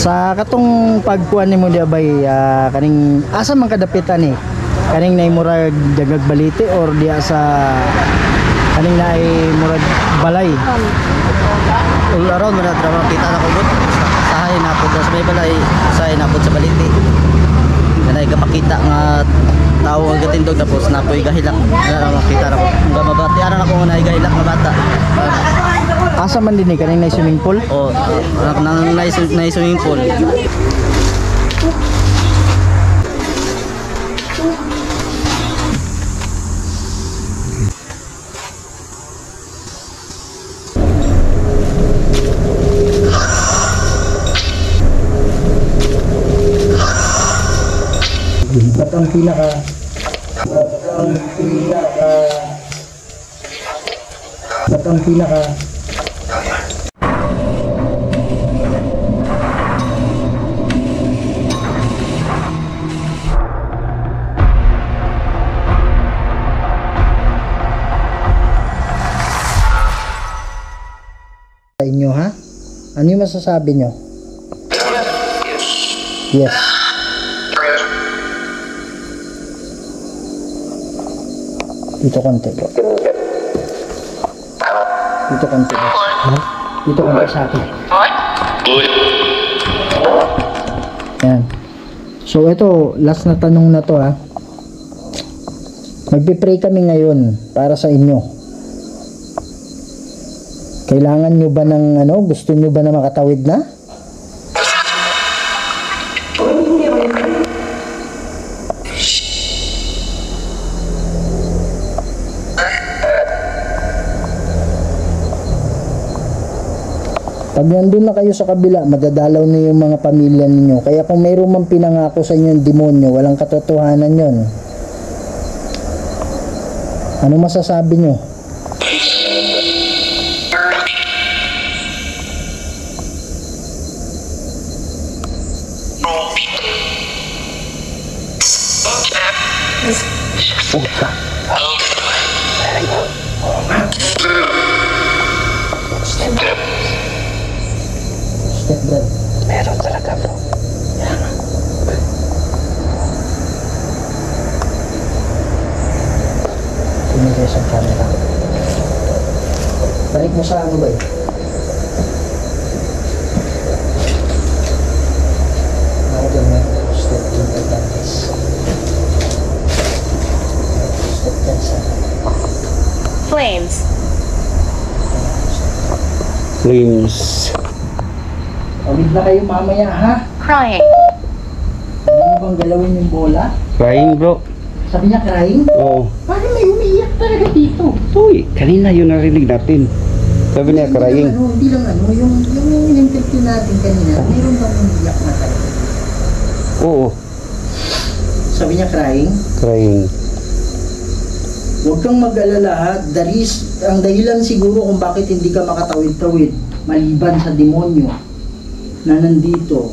Sa katong pagkuan nimo di abay kaning asa man kadapitan ni? Kaning nay murag dagag balite or diya sa kaning nay murag balay? All around man na kita na ko gud. Sahay na pud sa may balay, sahay na pud sa baliti. Kanay kapakita nga tao ang gatindog tapos napoy gahilak. Makita na ko. Nga mabati ana na ko nga gahilak nga bata. Asa man din kaning nay swimming pool? O nang nice swimming pool. Batang pinaka sa inyo ha? Ano yung masasabi nyo? Yes. Dito konti po. Dito konti po. Dito konti sa akin. Yan. So ito, last na tanong na to ha. Magpipray kami ngayon para sa inyo. Kailangan nyo ba ng ano? Gusto nyo ba na makatawid na? Pag nandun na kayo sa kabila, madadalaw na yung mga pamilya ninyo. Kaya kung mayroon mang pinangako sa inyo yung demonyo, walang katotohanan yon. Ano masasabi nyo? Step bro. Meron talaga bro. Yan. Tumigay sa camera. Balik mo sa ano ba eh? Ako dyan na. Step dyan kay Dantes. Step dyan sa Flames. Tawid na kayo mamaya ha? Crying. Ano mo bang galawin yung bola? Crying bro. Sabi niya crying? Oo. Bakit may umiiyak talaga dito? Uy, kanina yun narinig natin. Sabi niya crying. Hindi lang ano, yung interview natin kanina, mayroon bang umiiyak na talaga? Oo. Sabi niya crying? Crying. Huwag kang mag-alala ha, ang dahilan siguro kung bakit hindi ka makatawid-tawid, maliban sa demonyo na nandito,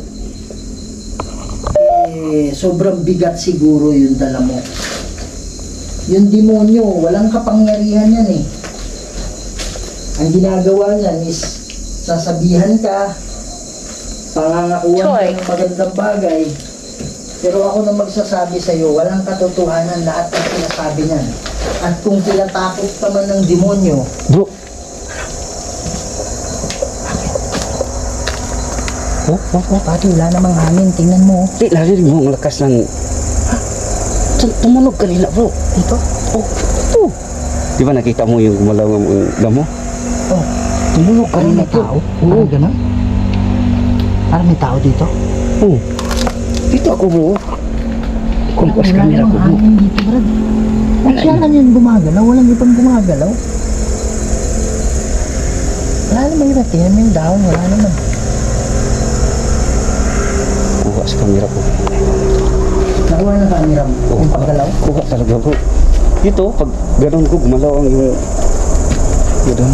sobrang bigat siguro yung dala mo. Yung demonyo, walang kapangyarihan yan eh. Ang ginagawa niyan is, sasabihan ka, pangangakuan ka ng magandang bagay, pero ako na magsasabi sa'yo, walang katotohanan lahat ng sinasabi niyan. At kung tinatakot ka man ng demonyo, Bro. pati wala namang hangin, tingnan mo. Di, narinig mo ang lakas ng... Tumunog kanina bro. Dito? Oh, ito. Di ba nakita mo yung gumalaw ang damo? Oh, Tumunog kanina may tao? bro. Parang ganun? Parang may tao dito? Oo. Dito ako bro. Kumpas Wala camera ko namang bro. hangin dito, Brad. Ang siya lang yan gumagalaw, walang ibang gumagalaw. Wala naman yun, tingnan mo yung dahon, wala naman. Kuha sa camera ko. Nakuha ng camera mo, yung paggalaw. Kuha talaga bro. Dito, pag gano'n ko, gumalaw ang yung... Gano'n.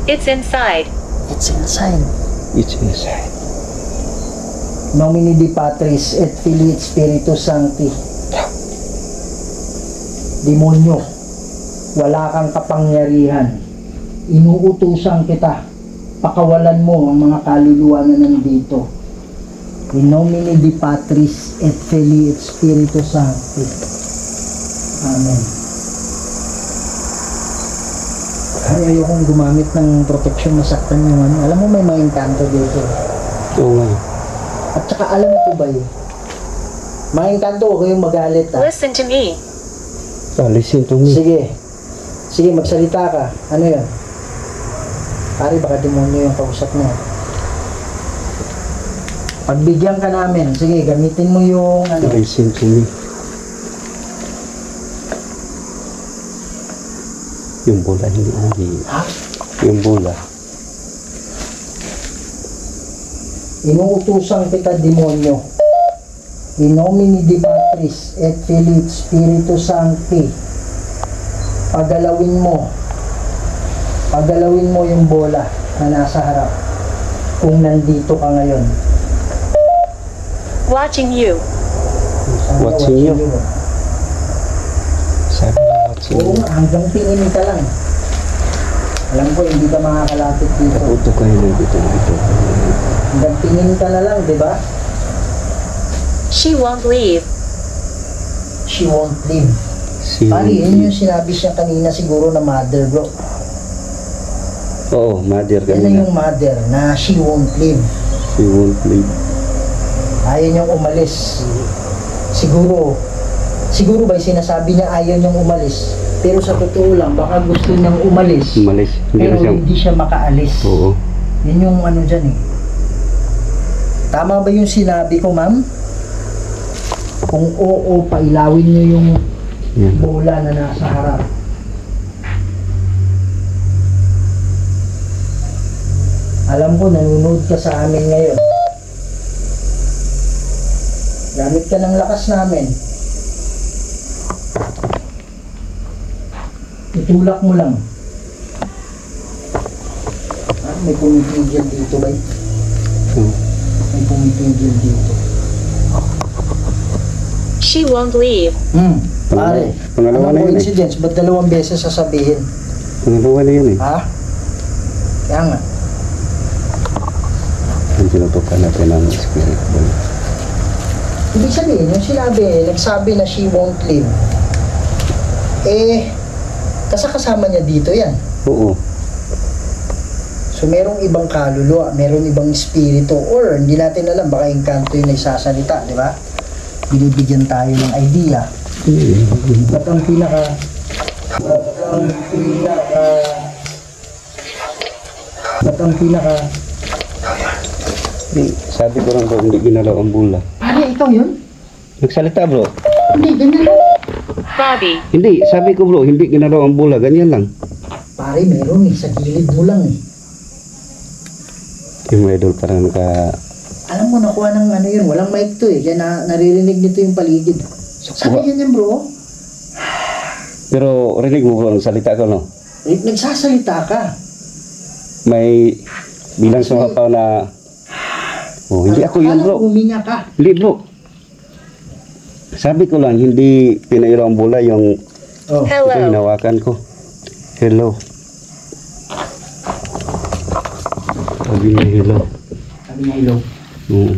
It's inside. It's inside. It's inside. Nomini di Patris et Filii et Spiritus Sancti. Demonyo, wala kang kapangyarihan inuutusan kita, pakawalan mo ang mga kaluluwa na nandito. In nomine di Patris et Filii et Spiritus Sancti. Amen. Ay, ayokong gumamit ng protection, masaktan yung ano. Alam mo, may mga engkanto dito. Oo nga. At saka alam ko ba yun? Mga engkanto, huwag kayong magalit ha. Listen to me. Listen to me. Sige. Sige, magsalita ka. Ano yun? Pare, baka demonyo yung kausap mo. Pagbigyan ka namin. Sige, gamitin mo yung ano. Listen to me. Yung bola hindi. Ha? Yung bola. Inuutusan kita, demonyo. In nomine di Patris et Filii et Spiritus Sancti. Pagalawin mo yung bola na nasa harap kung nandito ka ngayon. Watching you. Sana Watching you. Sabi na watching Oo you. nga, hanggang tingin ka lang. Alam ko, hindi ka makakalapit dito. Uto kayo ng dito. Hanggang tingin ka na lang, di ba? She won't leave. She won't leave. Pari, yun yung sinabi siya kanina siguro na mother, bro. Oo, mother Yan na kanina. yung mother na she won't leave. She won't leave. Ayaw niyang umalis. Siguro ba yung sinasabi niya ayaw niyang umalis. Pero sa totoo lang, baka gusto niyang umalis. Umalis. Pero hindi siya makaalis. Oo. Yun yung ano dyan eh. Tama ba yung sinabi ko, ma'am? Kung oo, pailawin niyo yung Yan. bola na nasa harap. Alam ko, nanonood ka sa amin ngayon. Gamit ka ng lakas namin. Itulak mo lang. Ah, may pumipigil dito ba? Oo. May pumipigil dito. She won't leave. Pare, Pangalawa na yun eh. coincidence? Ba't dalawang beses sasabihin? Pangalawa na yun eh. Ha? Kaya nga. Ang tinutukan natin ng spirit boy. Ibig sabihin, yung nagsabi na she won't leave. Kasama niya dito yan. Oo. So, merong ibang kaluluwa, merong ibang espiritu, or hindi natin alam, baka engkanto yung nagsasalita, di ba? Binibigyan tayo ng idea. Ba't ang pinaka Sabi ko lang bro, hindi ginalaw ang bola. pare, ikaw yun? Nagsalita bro. Hindi, ganyan lang. Bobby. Hindi, sabi ko bro, hindi ginalaw ang bola. Ganyan lang. Pare, meron sa gilid mo lang eh. Yung idol parang naka... Alam mo, nakuha ng ano yun, walang mic to eh, kaya naririnig nito yung paligid. Sabi yan bro, Pero rinig mo bro, ang salita ko no? nagsasalita ka. May bilang sumapaw na... Oh, hindi ako yun bro. Huminga ka. Hindi bro. Sabi ko lang, hindi pinairaw ang bola yung Oh. ito Hello. hinawakan ko. Hello. Sabi niya hello. Sabi niya, hello. Oo.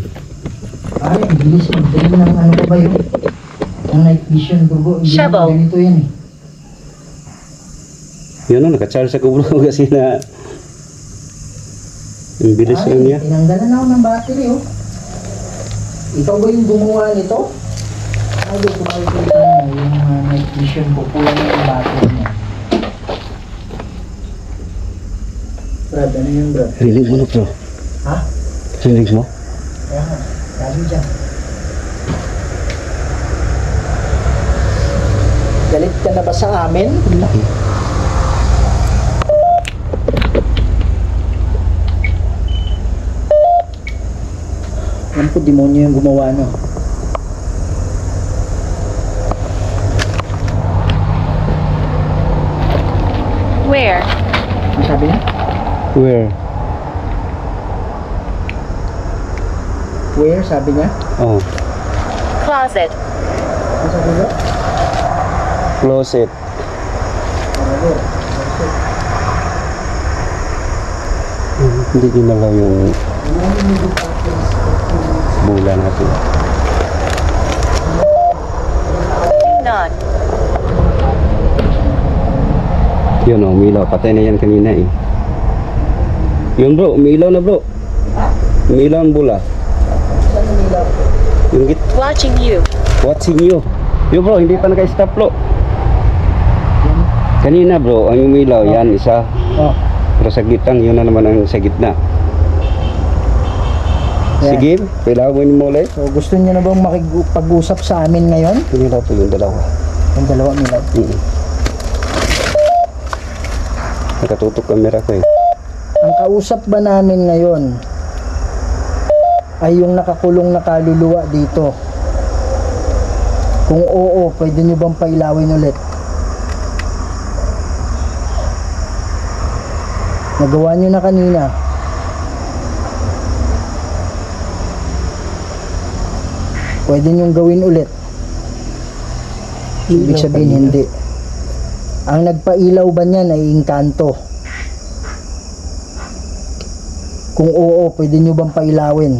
Ay, ang bilis magdali ng ano ko ba yun? Ang night vision, dugo. Hindi Shovel. naman ganito yan eh. Yun o, naka-charge ako bro kasi na... Ang bilis lang niya. Tinanggalan ako ng battery oh. Ikaw ba yung gumawa nito? Ay, di ko makikita mo yung night vision ko. Kulang yung battery niya. Brad, ano yun Brad? Rinig mo na bro. Ha? Rinig mo? Kaya nga, dali dyan. Galit ka na ba sa amin? Alam ko, demonyo yung gumawa no. Where? Ano sabi niya? Where? Where, sabi niya? Oh, Closet. Ano sabi niya? closet. Ano? Hindi gumalaw yung bula natin. Not. Yun o, umilaw. Patay na yan kanina eh. Yun bro, umilaw na bro. Umilaw ang bula. Saan umilaw? Yung git, Watching you. watching you. Yun bro, hindi pa naka-stop bro. Kanina bro, ang umilaw, yan isa. Oh. Pero sa gitang, yun na naman ang sa gitna. Yan. Sige, pilawin mo ulit. So gusto niyo na bang makipag-usap sa amin ngayon? Umilaw po yung dalawa. Yung dalawa umilaw. Nakatutok camera ko eh. Ang kausap ba namin ngayon ay yung nakakulong na kaluluwa dito? Kung oo, pwede nyo bang pailawin ulit? Nagawa nyo na kanina. Pwede nyo gawin ulit. Ibig sabihin hindi. Ang nagpailaw ba niyan ay engkanto? Kung oo, pwede nyo bang pailawin?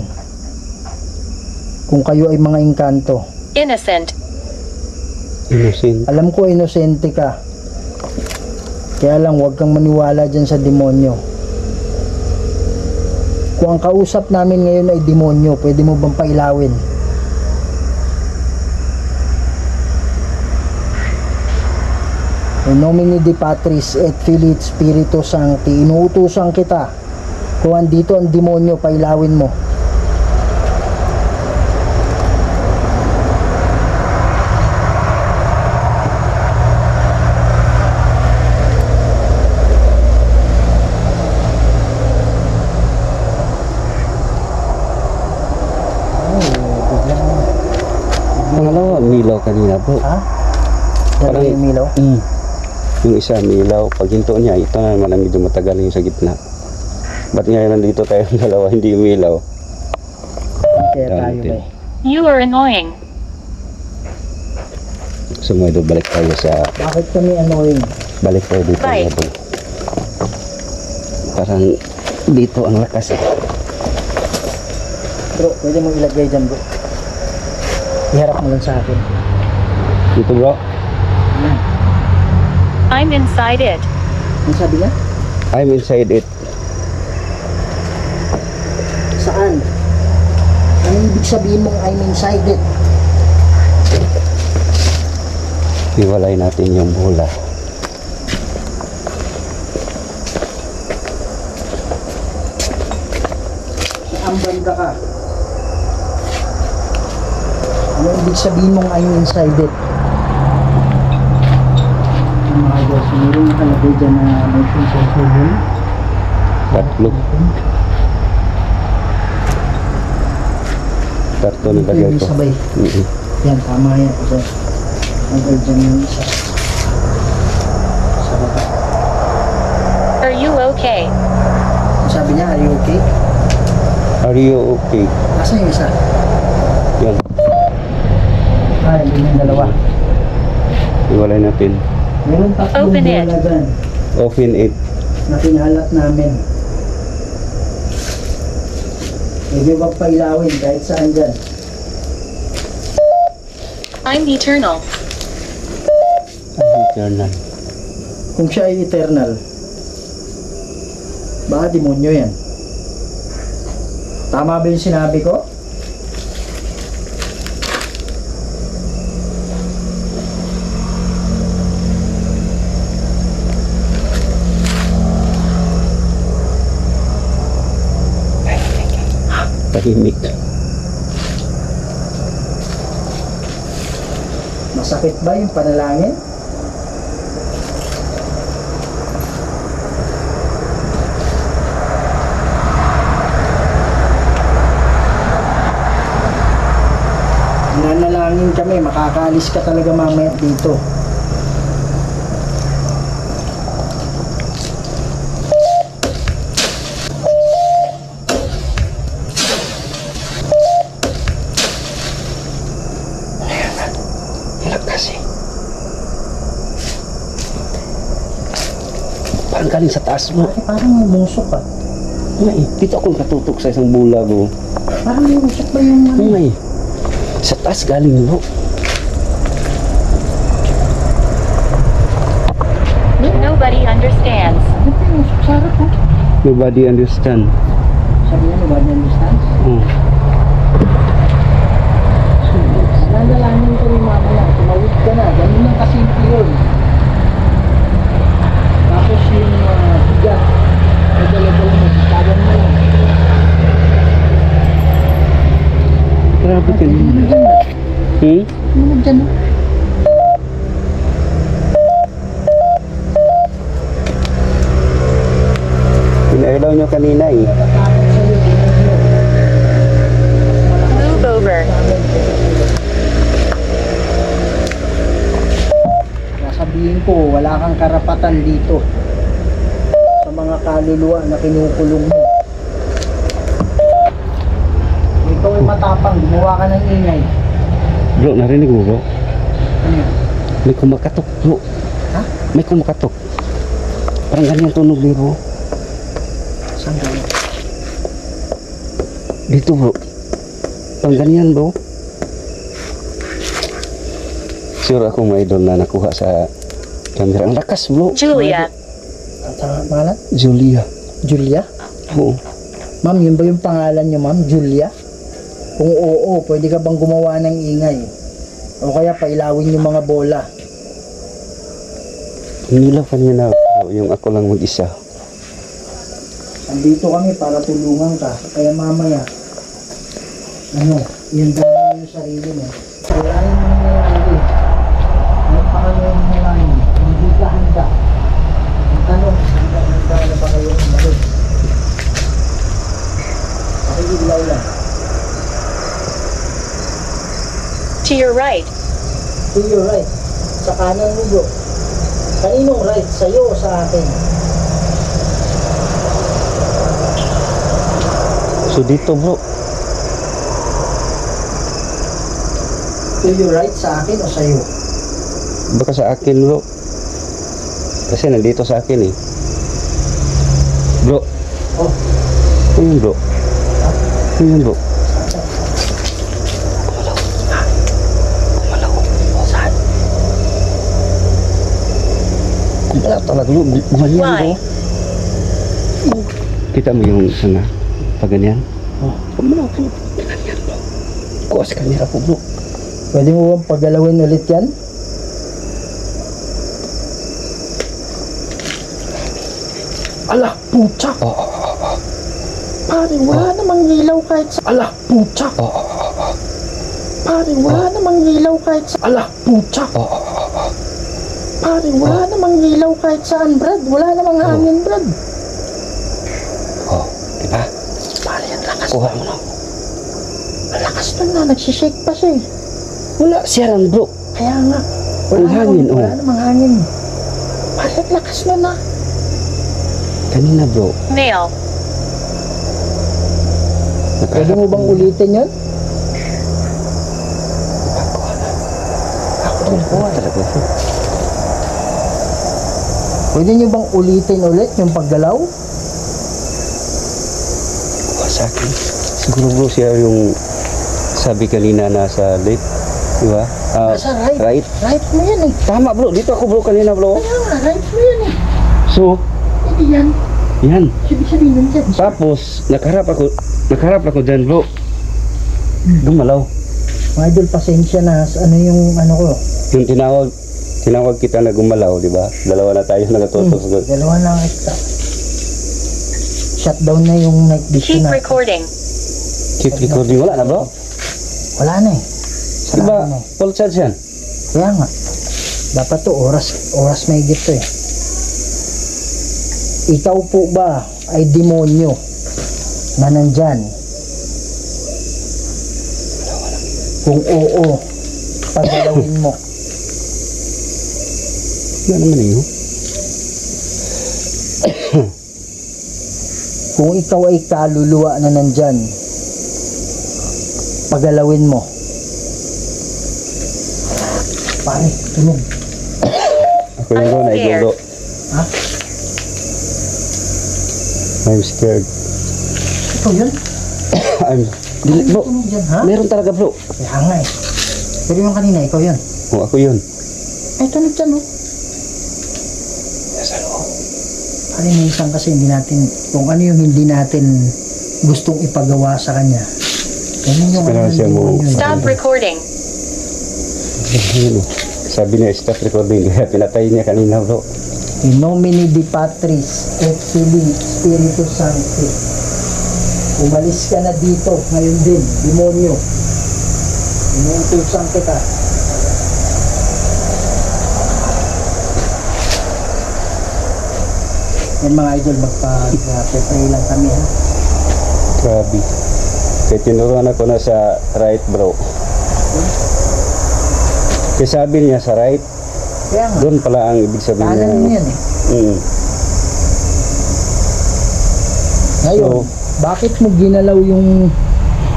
Kung kayo ay mga engkanto. Innocent. Innocent. Alam ko inosente ka. Kaya lang huwag kang maniwala dyan sa demonyo. Kung ang kausap namin ngayon ay demonyo, pwede mo bang pailawin? In nomine Dei Patris et Filii et Spiritus Sancti, inuutusan kita. Kung andito ang demonyo, pailawin mo. Pangalawa, umilaw kanina bro. Ha? Dalawa yung milaw? Yung isa umilaw, pag hinto niya, ito na naman ang medyo matagal yung sa gitna. Ba't ngayon nandito tayo dalawa, hindi umilaw? Kaya tayo Dante. ba? You are annoying. Sumundo, balik tayo sa, Bakit kami annoying? balik tayo dito. Bye. Bro. Parang dito ang lakas eh. Bro, pwede mo ilagay dyan bro. Iharap mo lang sa akin. Dito bro, I'm inside it. Ano sabi niya? I'm inside it. Saan? Ano ibig sabihin mong I'm inside it? Hiwalay natin yung bola. Ang banda ka. Ano ibig sabihin mong I'm inside it? Ang mga guys, mayroong nakalagay dyan na motion sensor yun. Tatlo. Tatlo nilagay Pwede ko. sabay. Yan, tama yan. Ito. Nagay dyan yung isa. Sa baba. Are you okay? Ang sabi niya, are you okay? Are you okay? Nasaan yung isa? Yan. Ah, yun yung dalawa. Hiwalay natin. Meron tatlong Open it. bola dyan Open it. na pinalat namin. Pwede ba pailawin kahit saan dyan? I'm eternal. Eternal. Kung siya ay eternal, baka demonyo yan. Tama ba yung sinabi ko? Tahimik. Masakit ba yung panalangin? Nanalangin kami, makakaalis ka talaga mamaya dito. Kasi parang galing sa taas mo. Ay, parang umusok ka. Ngay, dito ako nakatutok sa isang bula bro. Parang may usap ba yung ano? Ngay, sa taas galing bro. Nobody understands. Ano pa yung usap sa harap mo? Nobody understand. Sabi niya, nobody understands. Oh. Nandalanin ko rin mamaya. Tumawid ka na. Ganun lang kasimple yun. Tapos yung bigat. Nagdala-dala mo. Tagan mo lang. Grabe ka Ano naman. dyan ba? Ano dyan ba? Pinailaw nyo kanina eh. Natatakot sa'yo. Move over. Sasabihin ko, wala kang karapatan dito sa mga kaluluwa na kinukulong mo. Ikaw ay matapang, gumawa ka ng ingay. Bro, narinig mo bro? Ano yun? May kumakatok bro. Ha? May kumakatok. Parang ganyan tunog ni bro. Saan galing? Dito bro. Parang ganyan bro. Sure ako may idol na nakuha sa camera. Ang lakas bro. Julia. Ang pangalan? Julia. Julia? Oo. Ma'am, yun ba yung pangalan niyo, ma'am? Julia? Kung oo, pwede ka bang gumawa ng ingay? O kaya pailawin yung mga bola? Inilaw kanina bro. Yung ako lang mag-isa. Andito kami para tulungan ka. Kaya mamaya, iandama mo yung sarili mo. Kaya yung nangyayari. Ano pangalan mo lang yun? Hindi ka handa. Ang tanong, handa na ba kayo umalis? Pakikilaw lang. To your right. To your right. Sa kanan mo bro. Kaninong right? Sa'yo o sa akin? So dito bro. To your right sa akin o sa'yo? Baka sa akin bro. Kasi nandito sa akin eh. Bro. Oh, Ayun bro. Ayun bro. saan? Kumalaw talaga bro. Gumanyan bro. Why? Kita mo yung sana. Pag ganyan. Oh. Kumalaw bro. Ganyan bro. Kuha sa kanira ko bro. Pwede mo bang paggalawin ulit yan? Ala, pucha! Pare, wala namang ilaw kahit sa... Ala, pucha! Pare, wala namang ilaw kahit sa... Ala, pucha! Pare, wala namang ilaw kahit saan, Brad. Wala namang hangin, Brad. Oh, diba? Pare, ang lakas. Kuha mo na. Ang lakas nun na. Nagsishake pa siya eh. Wala siya lang bro. Kaya nga. Ang hangin, Wala oh. namang hangin. Pare, ang lakas nun na. Kanina bro. Male. Pwede mo bang ulitin yun? Ako din po. Talaga bro. Pwede nyo bang ulitin ulit yung paggalaw? Kuha sa akin. Siguro bro siya yung sabi kanina nasa late. Diba? Nasa right. Right. Right mo yan eh. Tama bro. Dito ako bro kanina bro. Kaya nga, right mo yan eh. So, Hindi yan. yan. Sabi nun dyan. Tapos, nakaharap ako dyan bro. Gumalaw. Mga idol, pasensya na. Ano yung ano ko? Yung tinawag kita na gumalaw, di ba? Dalawa na tayo nagatutok. Dalawa na ito. Shutdown na yung night vision Keep na. recording. Keep recording. Wala na bro? Wala na eh. Di ba? Wala na eh. Full charge yan. Kaya nga. Dapat to, oras may gito eh. Ikaw po ba ay demonyo na nandyan? Kung oo, paggalawin mo. Yan naman eh. oh. Kung ikaw ay kaluluwa na nandyan, paggalawin mo. Pare, tulong. Ako yung bro, I'm naigulo. Ha? I'm scared. Ikaw yun? Dili, bro. Ano dyan, ha? Meron talaga, bro. Kaya nga eh. Pero yung kanina, ikaw yun. Oh, ako yun. Ay, tunog dyan, oh. Kalinisan kasi hindi natin, kung ano yung hindi natin gustong ipagawa sa kanya. Ganun yung Kaya siya mo- demonyo eh. Stop recording. Ayun, oh. Sabi niya, stop recording. Kaya pinatay niya kanina, bro. In nomine di Patris et Filii Spiritus Sancti. Umalis ka na dito ngayon din, demonyo. Inuutusan kita. Yan mga idol, magpa-pray lang kami ha. Grabe. Kaya tinuruan ako na sa right, bro. Kaya sabi niya sa right, Kaya nga, doon pala ang ibig sabihin niya. kanan mo yan eh. Ngayon, So- bakit mo ginalaw yung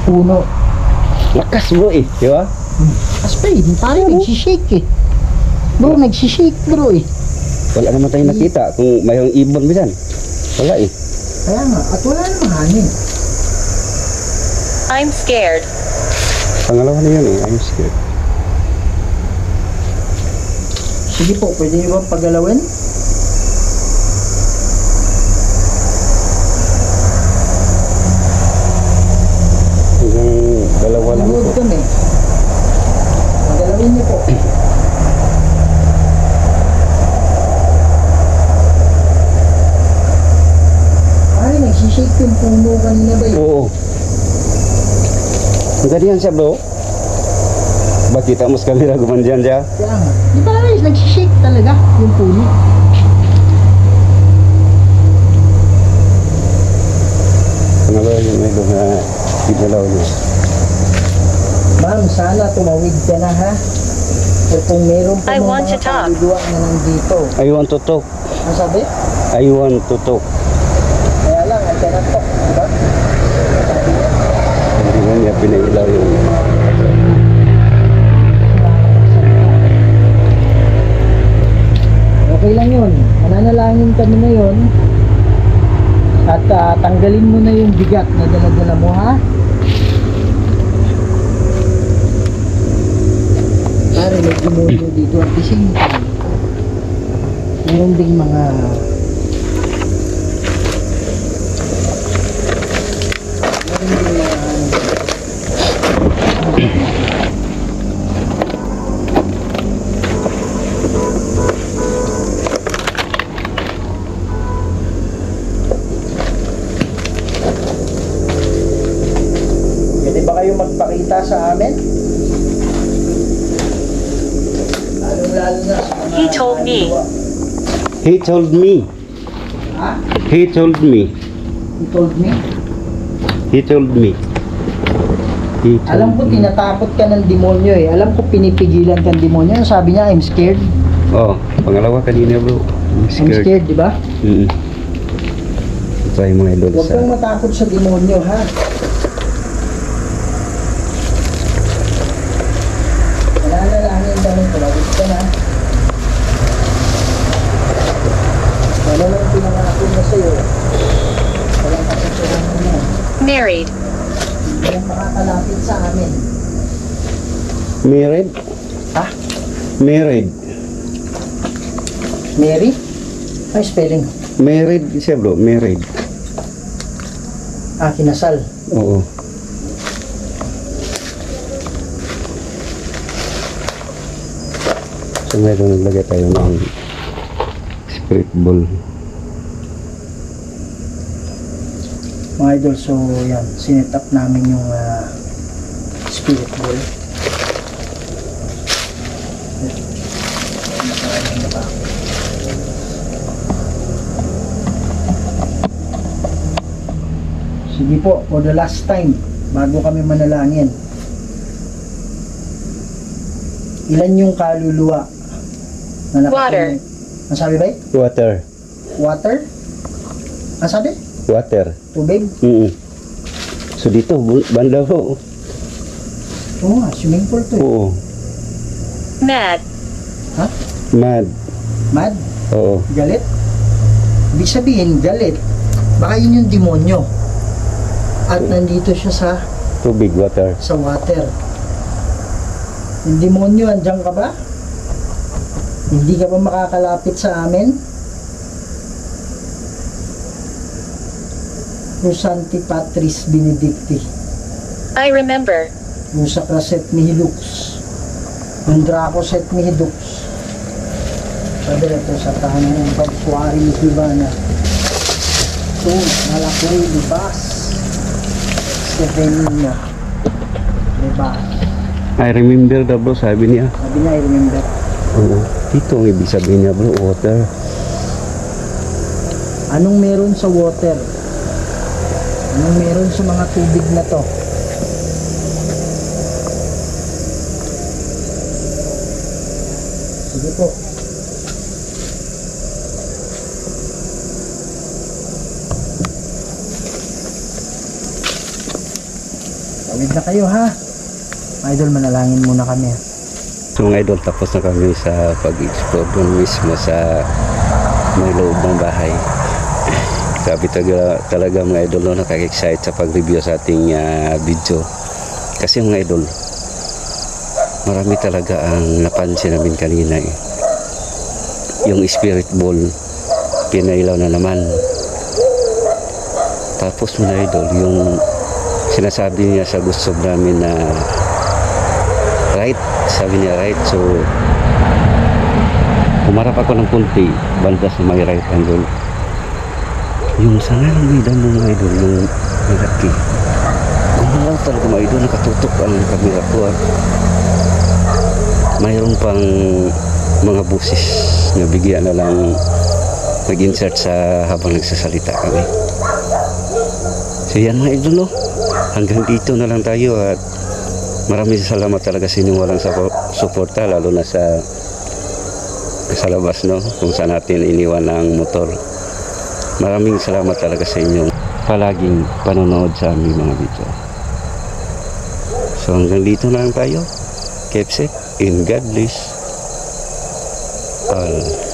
puno? Lakas, bro, eh. Di ba? Aspay, parang nagsishake eh. Bro, nagsishake bro eh. Wala naman tayong nakita kung mayroong ibon bisan. Wala eh. Kaya nga, at wala namang hangin. I'm scared. Pangalawa na yun eh. I'm scared. Sige po, pwede niyo bang pagalawin? Hanggang dalawa lang Nanood po. kami. Pagalawin niyo po. Ay, nagsishake yung puno kanina ba yun? Oo. Ang ganyan siya, bro. Ba kita mo sa camera gumandyan siya? Kaya nga. Di ba guys, nagsishake talaga yung puno. Pangalawa yun may doon na pinalaw niya. Ma'am, sana tumawid ka na ha. At kung meron pa I mga want to talk. kaluluwa na nandito. I want to talk. Ano sabi? I want to talk. Kaya lang, I cannot talk. Diba? Hindi na niya pinailaw yung... Okay lang yun. Mananalangin kami na yun. At tanggalin mo na yung bigat na dala-dala mo ha. Pare, may demonyo dito at the same time. Meron ding mga pwede ba kayo magpakita sa amin? Lalo na sa mga He told me. kaluluwa. He told me. Ha? He told me. He told me? He told me. He told Alam ko me. tinatakot ka ng demonyo eh. Alam ko pinipigilan ka ng demonyo. Sabi niya, I'm scared. Oh, pangalawa kanina, bro. I'm I'm scared. scared, di ba? Try mga idol Huwag sa... kang matakot sa demonyo, ha? Nananalangin kami, tumawid ka na. Wala lang pinangako na sa'yo. Walang kasusuhan mo yan. Married. Hindi yan makakalapit sa amin. Married? Ha? Married. Mary? Ay, spelling. Married siya, bro. Married. Ah, kinasal. Oo. So medyo naglagay tayo ng spirit ball. Mga idol, so yan, sinet up namin yung spirit ball. Sige po, for the last time, bago kami manalangin. Ilan yung kaluluwa na Water. Ang sabi ba? Water. Water? Ang sabi? Water. Tubig? So dito, banda, bro. Oo nga, swimming pool to eh. Oo. Mad. Ha? Mad. Mad? Oo. Galit? Ibig sabihin, galit. Baka yun yung demonyo. At nandito siya Tubig, water. sa water. Yung demonyo, andyan ka ba? Hindi ka ba makakalapit sa amin? Rosanti Patris Benedicti. I remember. Musakra set nihilux. Yung Draco set nihidux. Sabi na ito sa tanong ng pagkuwari ni Hibana. So, malakuri libas. Sevenina. Diba? I remember daw bro, sabi niya. Sabi niya, I remember. Oo. Dito ang ibig sabihin niya bro, water. Anong meron sa water? Anong meron sa mga tubig na to? Sige po. Tawid na kayo ha. Idol, manalangin muna kami. So mga idol, tapos na kami sa pag-explore doon mismo sa may loob ng bahay. Sabi talaga mga idol, no, nakaka-excite sa pag-review sa ating video. Kasi mga idol, marami talaga ang napansin namin kanina eh. Yung spirit ball, pinailaw na naman. Tapos mga idol, yung sinasabi niya sa gusto namin na right, sabi niya right, so humarap ako ng kunti, banda sa may right angle. Yung sana lang may damo mga idol, yung malaki. Gumalaw talaga mga idol, nakatutok ang kamera ko at mayroon pang mga busis na bigyan na lang nag-insert sa habang nagsasalita kami. So yan mga idol, no? Hanggang dito na lang tayo at maraming salamat talaga sa inyong walang suporta, lalo na sa labas, no? Kung saan natin iniwan ng motor. Maraming salamat talaga sa inyong palaging panonood sa aming mga video. So hanggang dito na lang tayo. Keep safe and God bless all.